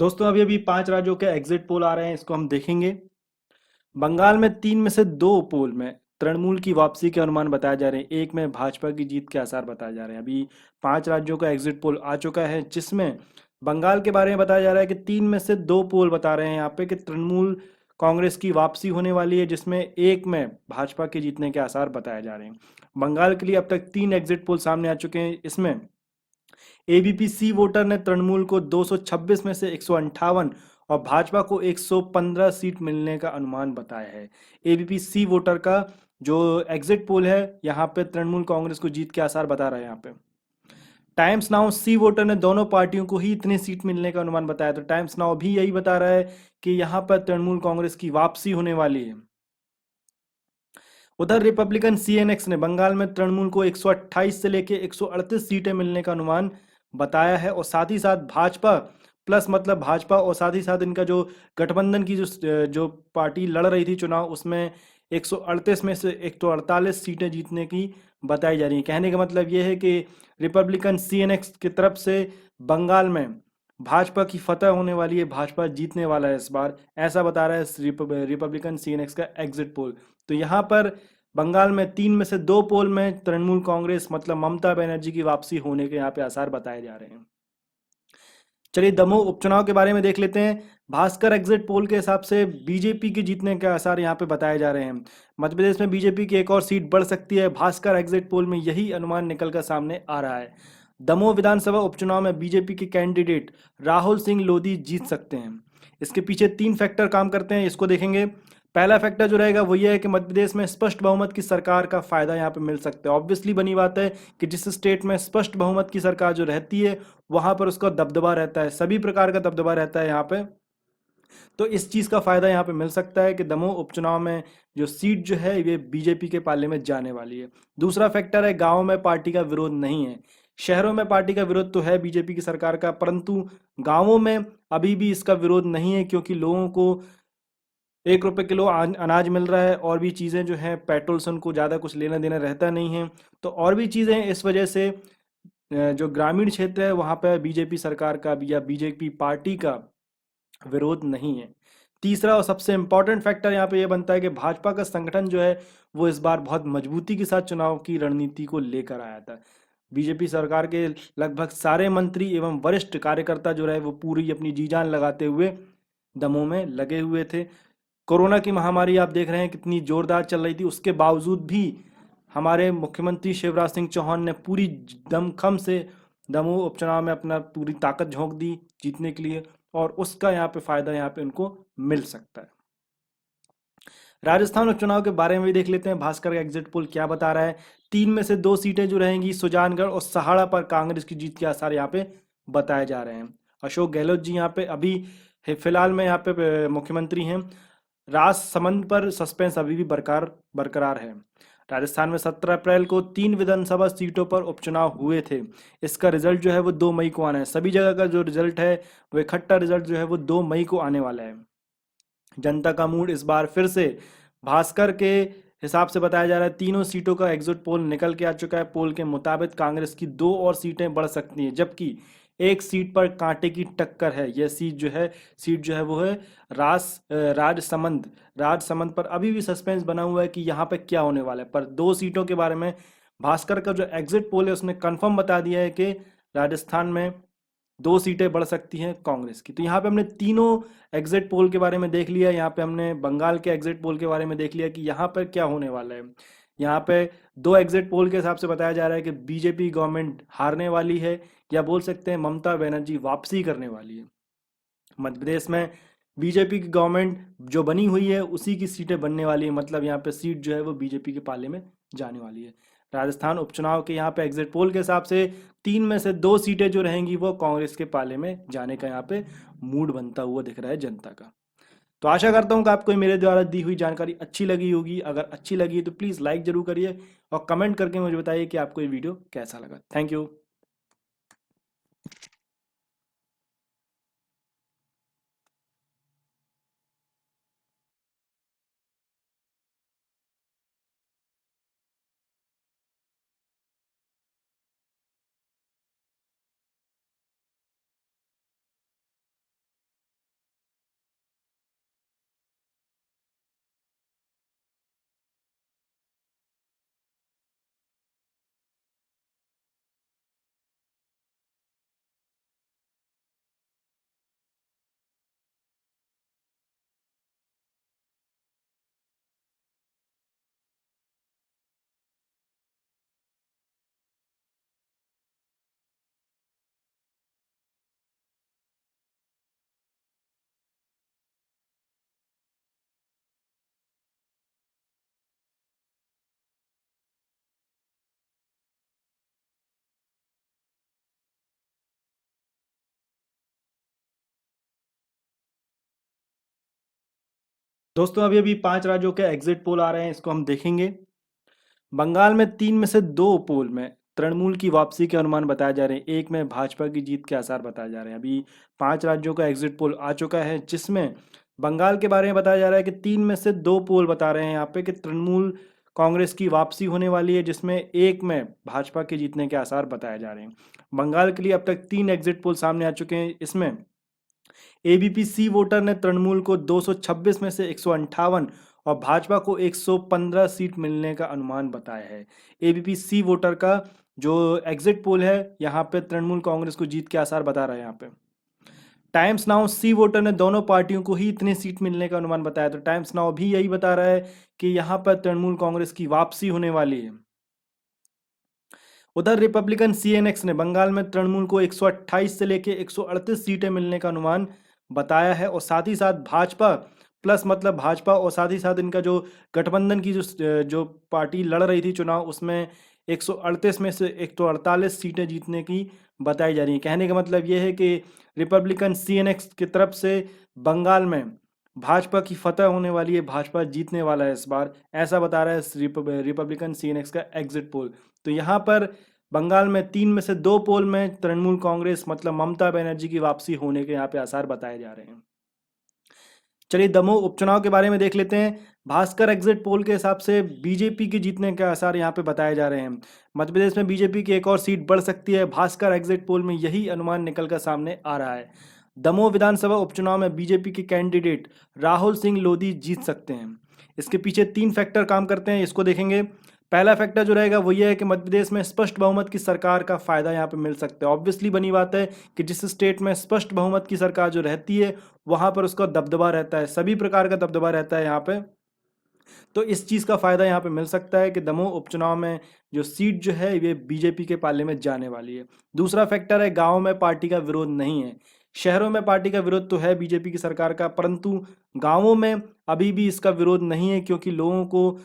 दोस्तों अभी अभी 5 राज्यों के एग्जिट पोल आ रहे हैं, इसको हम देखेंगे। बंगाल में 3 में से 2 पोल में तृणमूल की वापसी के अनुमान बताए जा रहे हैं। एक में भाजपा की जीत के आसार बताए जा रहे हैं। अभी 5 राज्यों का एग्जिट पोल आ चुका है, जिसमें बंगाल के बारे में बताया जा रहा है कि 3 में से 2 पोल बता रहे हैं यहाँ पे कि तृणमूल कांग्रेस की वापसी होने वाली है, जिसमें एक में भाजपा के जीतने के आसार बताए जा रहे हैं। बंगाल के लिए अब तक 3 एग्जिट पोल सामने आ चुके हैं। इसमें एबीपी सी वोटर ने तृणमूल को 226 में से 158 और भाजपा को 115 सीट मिलने का अनुमान बताया है। एबीपी सी वोटर का जो एग्जिट पोल है, यहाँ पे तृणमूल कांग्रेस को जीत के आसार बता रहा है। यहाँ पे टाइम्स नाउ सी वोटर ने दोनों पार्टियों को ही इतनी सीट मिलने का अनुमान बताया, तो टाइम्स नाउ भी यही बता रहा है कि यहाँ पर तृणमूल कांग्रेस की वापसी होने वाली है। उधर रिपब्लिकन सीएनएक्स ने बंगाल में तृणमूल को 128 से लेकर 138 सीटें मिलने का अनुमान बताया है, और साथ ही साथ भाजपा प्लस मतलब भाजपा और साथ ही साथ इनका जो गठबंधन की जो पार्टी लड़ रही थी चुनाव, उसमें 138 में से 148 सीटें जीतने की बताई जा रही है। कहने का मतलब ये है कि रिपब्लिकन सीएनएक्स की तरफ से बंगाल में भाजपा की फतह होने वाली है, भाजपा जीतने वाला है इस बार, ऐसा बता रहा है रिपब्लिकन सीएनएक्स का एग्जिट पोल। तो यहाँ पर बंगाल में 3 में से 2 पोल में तृणमूल कांग्रेस मतलब ममता बनर्जी की वापसी होने के यहाँ पे आसार बताए जा रहे हैं। चलिए दमोह उपचुनाव के बारे में देख लेते हैं। भास्कर एग्जिट पोल के हिसाब से बीजेपी के जीतने के आसार यहाँ पे बताए जा रहे हैं। मध्य प्रदेश में बीजेपी की एक और सीट बढ़ सकती है, भास्कर एग्जिट पोल में यही अनुमान निकल कर सामने आ रहा है। दमोह विधानसभा उपचुनाव में बीजेपी के कैंडिडेट राहुल सिंह लोधी जीत सकते हैं। इसके पीछे 3 फैक्टर काम करते हैं, इसको देखेंगे। पहला फैक्टर जो रहेगा वो ये है कि मध्य प्रदेश में स्पष्ट बहुमत की सरकार का फायदा यहाँ पे मिल सकता है। ऑब्वियसली बनी बात है कि जिस स्टेट में स्पष्ट बहुमत की सरकार जो रहती है, वहां पर उसका दबदबा रहता है, सभी प्रकार का दबदबा रहता है यहाँ पे। तो इस चीज का फायदा यहाँ पे मिल सकता है कि दमोह उपचुनाव में जो सीट जो है ये बीजेपी के पाले में जाने वाली है। दूसरा फैक्टर है, गांवों में पार्टी का विरोध नहीं है। शहरों में पार्टी का विरोध तो है बीजेपी की सरकार का, परंतु गांवों में अभी भी इसका विरोध नहीं है, क्योंकि लोगों को 1 रुपए किलो अनाज मिल रहा है, और भी चीज़ें जो हैं पेट्रोल से उनको ज़्यादा कुछ लेना देना रहता नहीं है। तो और भी चीज़ें इस वजह से जो ग्रामीण क्षेत्र है वहाँ पर बीजेपी सरकार का या बीजेपी पार्टी का विरोध नहीं है। तीसरा और सबसे इम्पोर्टेंट फैक्टर यहाँ पे ये बनता है कि भाजपा का संगठन जो है वो इस बार बहुत मजबूती के साथ चुनाव की रणनीति को लेकर आया था। बीजेपी सरकार के लगभग सारे मंत्री एवं वरिष्ठ कार्यकर्ता जो रहे वो पूरी अपनी जी जान लगाते हुए दमोह में लगे हुए थे। कोरोना की महामारी आप देख रहे हैं कितनी जोरदार चल रही थी, उसके बावजूद भी हमारे मुख्यमंत्री शिवराज सिंह चौहान ने पूरी दमखम से दमोह उपचुनाव में अपना पूरी ताकत झोंक दी जीतने के लिए, और उसका यहाँ पे फायदा यहाँ पे उनको मिल सकता है। राजस्थान उपचुनाव के बारे में भी देख लेते हैं, भास्कर का एग्जिट पोल क्या बता रहा है। 3 में से 2 सीटें जो रहेंगी सुजानगढ़ और सहाड़ा पर कांग्रेस की जीत के आसार यहाँ पे बताए जा रहे हैं। अशोक गहलोत जी यहाँ पे अभी फिलहाल में यहाँ पे मुख्यमंत्री हैं। राजसमंद पर सस्पेंस अभी भी बरकरार बरकरार है। राजस्थान में 17 अप्रैल को 3 विधानसभा सीटों पर उपचुनाव हुए थे। इसका रिजल्ट जो है वो 2 मई को आना है। सभी जगह का जो रिजल्ट है वो इकट्ठा रिजल्ट जो है वो 2 मई को आने वाला है। जनता का मूड इस बार फिर से भास्कर के हिसाब से बताया जा रहा है। तीनों सीटों का एग्जिट पोल निकल के आ चुका है। पोल के मुताबिक कांग्रेस की 2 और सीटें बढ़ सकती हैं, जबकि एक सीट पर कांटे की टक्कर है। यह सीट जो है वो है राजसमंद। राजसमंद पर अभी भी सस्पेंस बना हुआ है कि यहाँ पे क्या होने वाला है, पर 2 सीटों के बारे में भास्कर का जो एग्जिट पोल है उसने कंफर्म बता दिया है कि राजस्थान में 2 सीटें बढ़ सकती हैं कांग्रेस की। तो यहाँ पे हमने तीनों एग्जिट पोल के बारे में देख लिया। यहाँ पे हमने बंगाल के एग्जिट पोल के बारे में देख लिया कि यहाँ पर क्या होने वाला है। यहाँ पे 2 एग्जिट पोल के हिसाब से बताया जा रहा है कि बीजेपी गवर्नमेंट हारने वाली है, या बोल सकते हैं ममता बनर्जी वापसी करने वाली है। मध्य प्रदेश में बीजेपी की गवर्नमेंट जो बनी हुई है उसी की सीटें बनने वाली है, मतलब यहाँ पे सीट जो है वो बीजेपी के पाले में जाने वाली है। राजस्थान उपचुनाव के यहाँ पे एग्जिट पोल के हिसाब से 3 में से 2 सीटें जो रहेंगी वो कांग्रेस के पाले में जाने का यहाँ पे मूड बनता हुआ दिख रहा है जनता का। तो आशा करता हूँ कि आपको मेरे द्वारा दी हुई जानकारी अच्छी लगी होगी। अगर अच्छी लगी तो प्लीज़ लाइक जरूर करिए, और कमेंट करके मुझे बताइए कि आपको ये वीडियो कैसा लगा। Thank you. दोस्तों अभी अभी 5 राज्यों के एग्जिट पोल आ रहे हैं, इसको हम देखेंगे। बंगाल में 3 में से 2 पोल में तृणमूल की वापसी के अनुमान बताए जा रहे हैं, एक में भाजपा की जीत के आसार बताए जा रहे हैं। अभी 5 राज्यों का एग्जिट पोल आ चुका है, जिसमें बंगाल के बारे में बताया जा रहा है कि 3 में से 2 पोल बता रहे हैं यहाँ पे कि तृणमूल कांग्रेस की वापसी होने वाली है, जिसमें एक में भाजपा के जीतने के आसार बताए जा रहे हैं। बंगाल के लिए अब तक 3 एग्जिट पोल सामने आ चुके हैं। इसमें एबीपी सी वोटर ने तृणमूल को 226 में से 158 और भाजपा को 115 सीट मिलने का अनुमान बताया है। एबीपी सी वोटर का जो एग्जिट पोल है, यहाँ पे तृणमूल कांग्रेस को जीत के आसार बता रहा है। यहाँ पे टाइम्स नाउ सी वोटर ने दोनों पार्टियों को ही इतनी सीट मिलने का अनुमान बताया, तो टाइम्स नाउ भी यही बता रहा है कि यहाँ पर तृणमूल कांग्रेस की वापसी होने वाली है। उधर रिपब्लिकन सीएनएक्स ने बंगाल में तृणमूल को 128 से लेके 138 सीटें मिलने का अनुमान बताया है, और साथ ही साथ भाजपा प्लस मतलब भाजपा और साथ ही साथ इनका जो गठबंधन की जो पार्टी लड़ रही थी चुनाव, उसमें 138 में से 148 सीटें जीतने की बताई जा रही है। कहने का मतलब ये है कि रिपब्लिकन सीएनएक्स की तरफ से बंगाल में भाजपा की फतह होने वाली है, भाजपा जीतने वाला है इस बार, ऐसा बता रहा है रिपब्लिकन सीएनएक्स का एग्जिट पोल। तो यहाँ पर बंगाल में 3 में से 2 पोल में तृणमूल कांग्रेस मतलब ममता बनर्जी की वापसी होने के यहाँ पे आसार बताए जा रहे हैं। चलिए दमोह उपचुनाव के बारे में देख लेते हैं। भास्कर एग्जिट पोल के हिसाब से बीजेपी के जीतने के आसार यहाँ पे बताए जा रहे हैं। मध्य प्रदेश में बीजेपी की एक और सीट बढ़ सकती है, भास्कर एग्जिट पोल में यही अनुमान निकल कर सामने आ रहा है। दमोह विधानसभा उपचुनाव में बीजेपी के कैंडिडेट राहुल सिंह लोधी जीत सकते हैं। इसके पीछे 3 फैक्टर काम करते हैं, इसको देखेंगे। पहला फैक्टर जो रहेगा वो ये है कि मध्य प्रदेश में स्पष्ट बहुमत की सरकार का फायदा यहाँ पे मिल सकता है। ऑब्वियसली बनी बात है कि जिस स्टेट में स्पष्ट बहुमत की सरकार जो रहती है वहां पर उसका दबदबा रहता है, सभी प्रकार का दबदबा रहता है यहाँ पे। तो इस चीज का फायदा यहाँ पे मिल सकता है कि दमोह उपचुनाव में जो सीट जो है ये बीजेपी के पाले में जाने वाली है। दूसरा फैक्टर है गाँव में पार्टी का विरोध नहीं है। शहरों में पार्टी का विरोध तो है बीजेपी की सरकार का, परंतु गांवों में अभी भी इसका विरोध नहीं है, क्योंकि लोगों को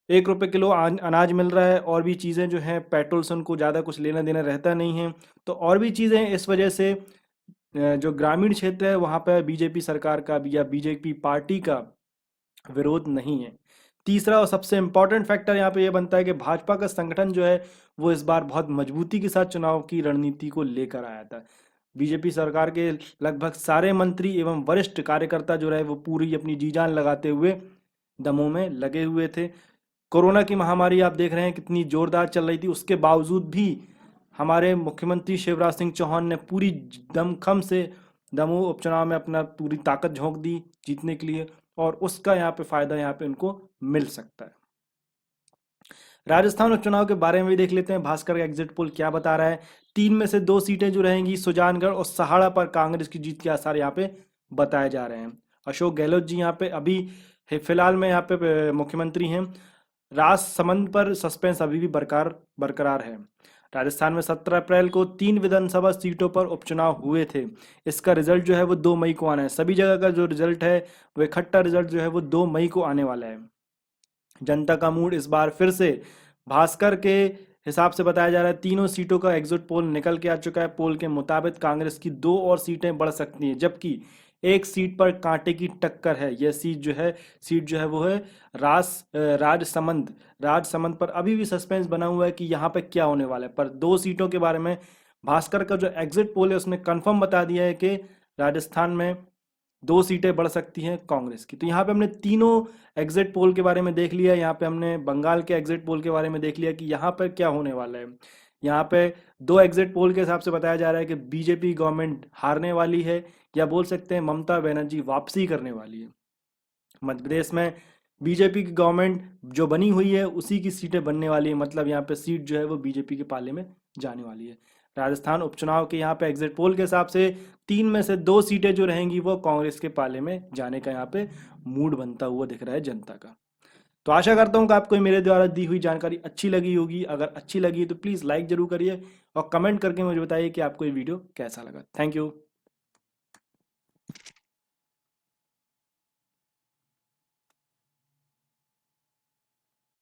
1 रुपये किलो अनाज मिल रहा है, और भी चीज़ें जो हैं पेट्रोल से उनको ज़्यादा कुछ लेना देना रहता नहीं है। तो और भी चीज़ें इस वजह से जो ग्रामीण क्षेत्र है वहाँ पर बीजेपी सरकार का या बीजेपी पार्टी का विरोध नहीं है। तीसरा और सबसे इम्पोर्टेंट फैक्टर यहाँ पे ये बनता है कि भाजपा का संगठन जो है वो इस बार बहुत मजबूती के साथ चुनाव की रणनीति को लेकर आया था। बीजेपी सरकार के लगभग सारे मंत्री एवं वरिष्ठ कार्यकर्ता जो रहे वो पूरी अपनी जी जान लगाते हुए दमोह में लगे हुए थे। कोरोना की महामारी आप देख रहे हैं कितनी जोरदार चल रही थी, उसके बावजूद भी हमारे मुख्यमंत्री शिवराज सिंह चौहान ने पूरी दमखम से दमोह उपचुनाव में अपना पूरी ताकत झोंक दी जीतने के लिए, और उसका यहाँ पे फायदा यहाँ पे उनको मिल सकता है। राजस्थान उपचुनाव के बारे में भी देख लेते हैं, भास्कर का एग्जिट पोल क्या बता रहा है। 3 में से 2 सीटें जो रहेंगी सुजानगढ़ और सहाड़ा पर कांग्रेस की जीत के आसार यहाँ पे बताए जा रहे हैं। अशोक गहलोत जी यहाँ पे अभी फिलहाल में यहाँ पे मुख्यमंत्री हैं। राजसमंद पर सस्पेंस अभी भी बरकरार है। राजस्थान में 17 अप्रैल को 3 विधानसभा सीटों पर उपचुनाव हुए थे। इसका रिजल्ट जो है वो 2 मई को आना है। सभी जगह का जो रिजल्ट है वो इकट्ठा रिजल्ट जो है वो 2 मई को आने वाला है। जनता का मूड इस बार फिर से भास्कर के हिसाब से बताया जा रहा है। तीनों सीटों का एग्जिट पोल निकल के आ चुका है। पोल के मुताबिक कांग्रेस की 2 और सीटें बढ़ सकती हैं, जबकि एक सीट पर कांटे की टक्कर है। यह सीट जो है वो है राजसमंद पर अभी भी सस्पेंस बना हुआ है कि यहाँ पे क्या होने वाला है। पर 2 सीटों के बारे में भास्कर का जो एग्जिट पोल है उसने कंफर्म बता दिया है कि राजस्थान में 2 सीटें बढ़ सकती हैं कांग्रेस की। तो यहाँ पे हमने तीनों एग्जिट पोल के बारे में देख लिया। यहाँ पे हमने बंगाल के एग्जिट पोल के बारे में देख लिया कि यहाँ पर क्या होने वाला है। यहाँ पे 2 एग्जिट पोल के हिसाब से बताया जा रहा है कि बीजेपी गवर्नमेंट हारने वाली है, या बोल सकते हैं ममता बनर्जी वापसी करने वाली है। मध्य प्रदेश में बीजेपी की गवर्नमेंट जो बनी हुई है उसी की सीटें बनने वाली है, मतलब यहाँ पे सीट जो है वो बीजेपी के पाले में जाने वाली है। राजस्थान उपचुनाव के यहाँ पे एग्जिट पोल के हिसाब से 3 में से 2 सीटें जो रहेंगी वो कांग्रेस के पाले में जाने का यहाँ पे मूड बनता हुआ दिख रहा है जनता का। तो आशा करता हूँ कि आपको मेरे द्वारा दी हुई जानकारी अच्छी लगी होगी। अगर अच्छी लगी तो प्लीज़ लाइक जरूर करिए और कमेंट करके मुझे बताइए कि आपको ये वीडियो कैसा लगा। Thank you.